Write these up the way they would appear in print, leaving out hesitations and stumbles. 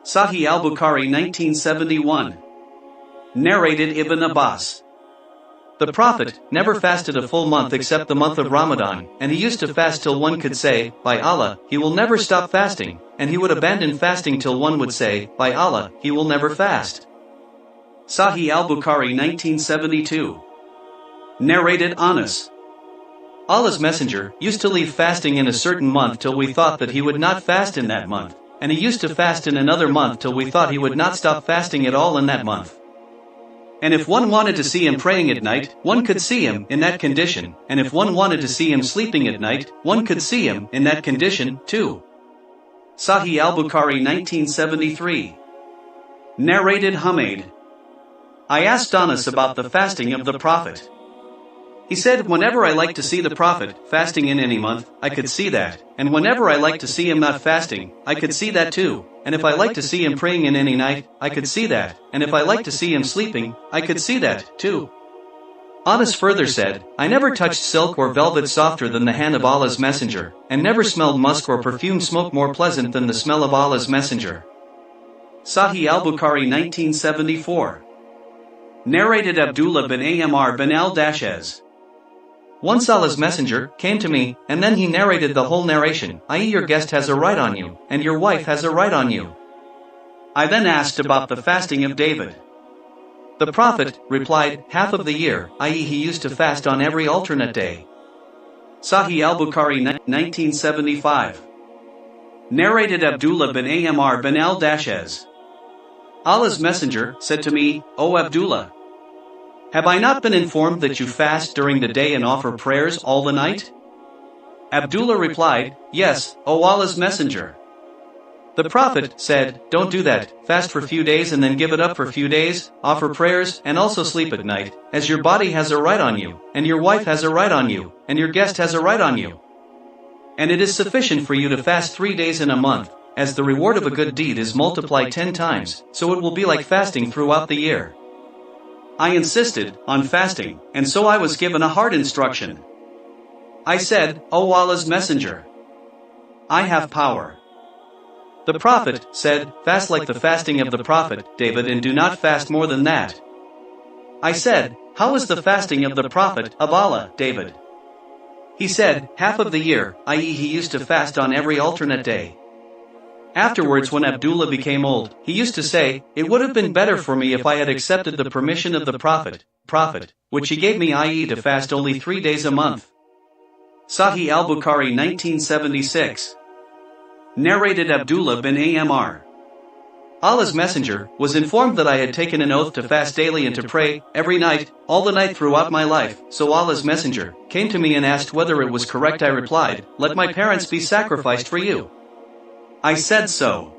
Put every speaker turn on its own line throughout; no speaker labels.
Sahih al-Bukhari 1971. Narrated Ibn Abbas. The Prophet never fasted a full month except the month of Ramadan, and he used to fast till one could say, by Allah, he will never stop fasting, and he would abandon fasting till one would say, by Allah, he will never fast. Sahih al-Bukhari 1972. Narrated Anas. Allah's Messenger used to leave fasting in a certain month till we thought that he would not fast in that month, and he used to fast in another month till we thought he would not stop fasting at all in that month. And if one wanted to see him praying at night, one could see him in that condition, and if one wanted to see him sleeping at night, one could see him in that condition, too. Sahih al-Bukhari 1973. Narrated Humayd. I asked Anas about the fasting of the Prophet. He said, whenever I like to see the Prophet fasting in any month, I could see that, and whenever I like to see him not fasting, I could see that too, and if I like to see him praying in any night, I could see that, and if I like to see him sleeping, I could see that too. Anas further said, I never touched silk or velvet softer than the hand of Allah's Messenger, and never smelled musk or perfumed smoke more pleasant than the smell of Allah's Messenger. Sahih al-Bukhari 1974. Narrated Abdullah bin Amr bin al-Dashez. Once Allah's Messenger came to me, and then he narrated the whole narration, i.e. your guest has a right on you, and your wife has a right on you. I then asked about the fasting of David. The Prophet replied, half of the year, i.e. he used to fast on every alternate day. Sahih al-Bukhari 1975. Narrated Abdullah bin Amr bin al-Dashez. Allah's Messenger said to me, O Abdullah, have I not been informed that you fast during the day and offer prayers all the night? Abdullah replied, yes, O Allah's Messenger. The Prophet said, don't do that, fast for a few days and then give it up for a few days, offer prayers, and also sleep at night, as your body has a right on you, and your wife has a right on you, and your guest has a right on you. And it is sufficient for you to fast 3 days in a month, as the reward of a good deed is multiplied 10 times, so it will be like fasting throughout the year. I insisted on fasting, and so I was given a hard instruction. I said, O Allah's Messenger, I have power. The Prophet said, fast like the fasting of the Prophet David and do not fast more than that. I said, how is the fasting of the Prophet of Allah David? He said, half of the year, i.e. he used to fast on every alternate day. Afterwards, when Abdullah became old, he used to say, it would have been better for me if I had accepted the permission of the Prophet, which he gave me, i.e. to fast only 3 days a month. Sahih al-Bukhari 1976. Narrated Abdullah bin Amr. Allah's Messenger was informed that I had taken an oath to fast daily and to pray every night, all the night throughout my life, so Allah's Messenger came to me and asked whether it was correct. I replied, let my parents be sacrificed for you. I said so.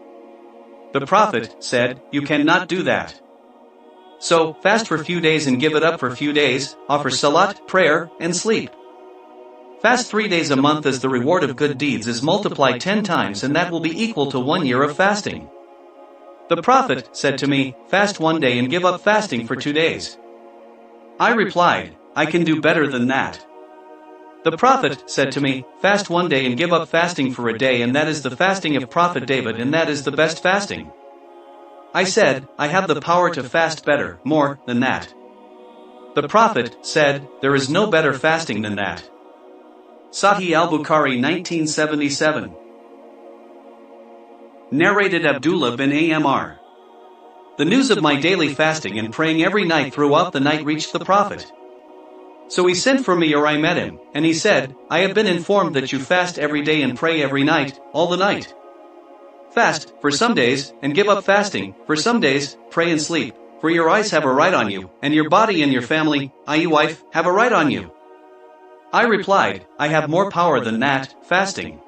The Prophet said, you cannot do that. So, fast for a few days and give it up for a few days, offer salat, prayer, and sleep. Fast 3 days a month as the reward of good deeds is multiplied 10 times, and that will be equal to 1 year of fasting. The Prophet said to me, fast 1 day and give up fasting for 2 days. I replied, I can do better than that. The Prophet said to me, fast 1 day and give up fasting for a day, and that is the fasting of Prophet David, and that is the best fasting. I said, I have the power to fast better, more than that. The Prophet said, there is no better fasting than that. Sahih al-Bukhari 1977. Narrated Abdullah bin Amr. The news of my daily fasting and praying every night throughout the night reached the Prophet. So he sent for me, or I met him, and he said, I have been informed that you fast every day and pray every night, all the night. Fast for some days, and give up fasting for some days, pray and sleep, for your eyes have a right on you, and your body and your family, i.e. wife, have a right on you. I replied, I have more power than that, fasting.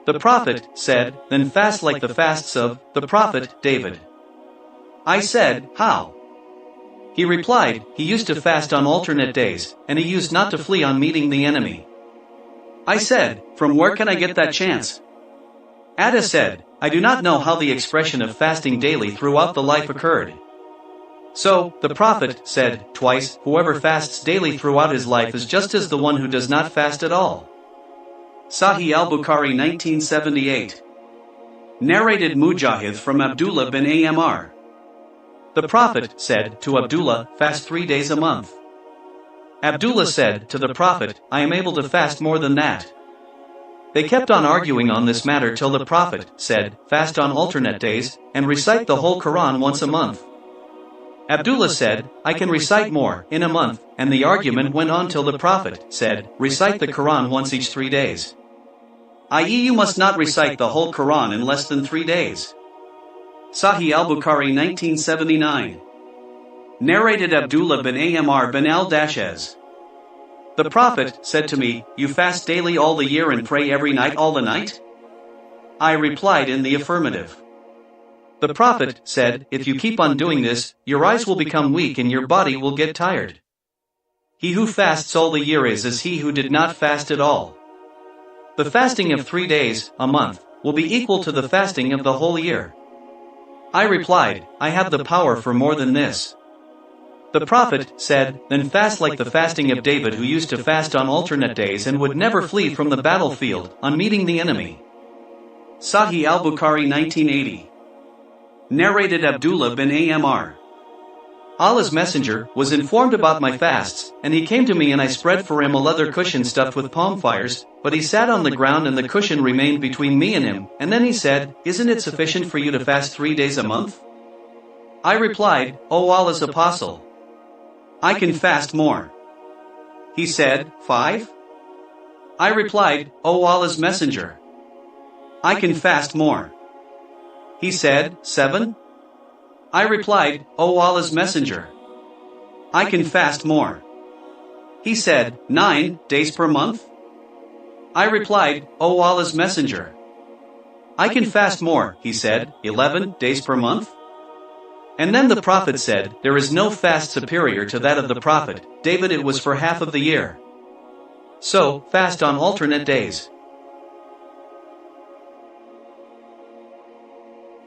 The Prophet said, then fast like the fasts of the Prophet David. I said, how? He replied, he used to fast on alternate days, and he used not to flee on meeting the enemy. I said, from where can I get that chance? Ada said, I do not know how the expression of fasting daily throughout the life occurred. So, the Prophet said twice, whoever fasts daily throughout his life is just as the one who does not fast at all. Sahih al-Bukhari 1978. Narrated Mujahid from Abdullah bin Amr. The Prophet said to Abdullah, fast 3 days a month. Abdullah said to the Prophet, I am able to fast more than that. They kept on arguing on this matter till the Prophet said, fast on alternate days, and recite the whole Quran once a month. Abdullah said, I can recite more in a month, and the argument went on till the Prophet said, recite the Quran once each 3 days. I.e., you must not recite the whole Quran in less than 3 days. Sahih al-Bukhari 1979. Narrated Abdullah bin Amr bin al-Dashez. The Prophet said to me, you fast daily all the year and pray every night all the night? I replied in the affirmative. The Prophet said, if you keep on doing this, your eyes will become weak and your body will get tired. He who fasts all the year is as he who did not fast at all. The fasting of 3 days, a month, will be equal to the fasting of the whole year. I replied, I have the power for more than this. The Prophet said, then fast like the fasting of David, who used to fast on alternate days and would never flee from the battlefield on meeting the enemy. Sahih al-Bukhari 1980. Narrated Abdullah bin Amr. Allah's Messenger was informed about my fasts, and he came to me and I spread for him a leather cushion stuffed with palm fires, but he sat on the ground and the cushion remained between me and him, and then he said, isn't it sufficient for you to fast 3 days a month? I replied, O Allah's Apostle, I can fast more. He said, 5? I replied, O Allah's Messenger, I can fast more. He said, 7? I replied, O Allah's Messenger, I can fast more. He said, 9 days per month? I replied, O Allah's Messenger, I can fast more. He said, 11 days per month? And then the Prophet said, there is no fast superior to that of the Prophet David. It was for half of the year. So, fast on alternate days.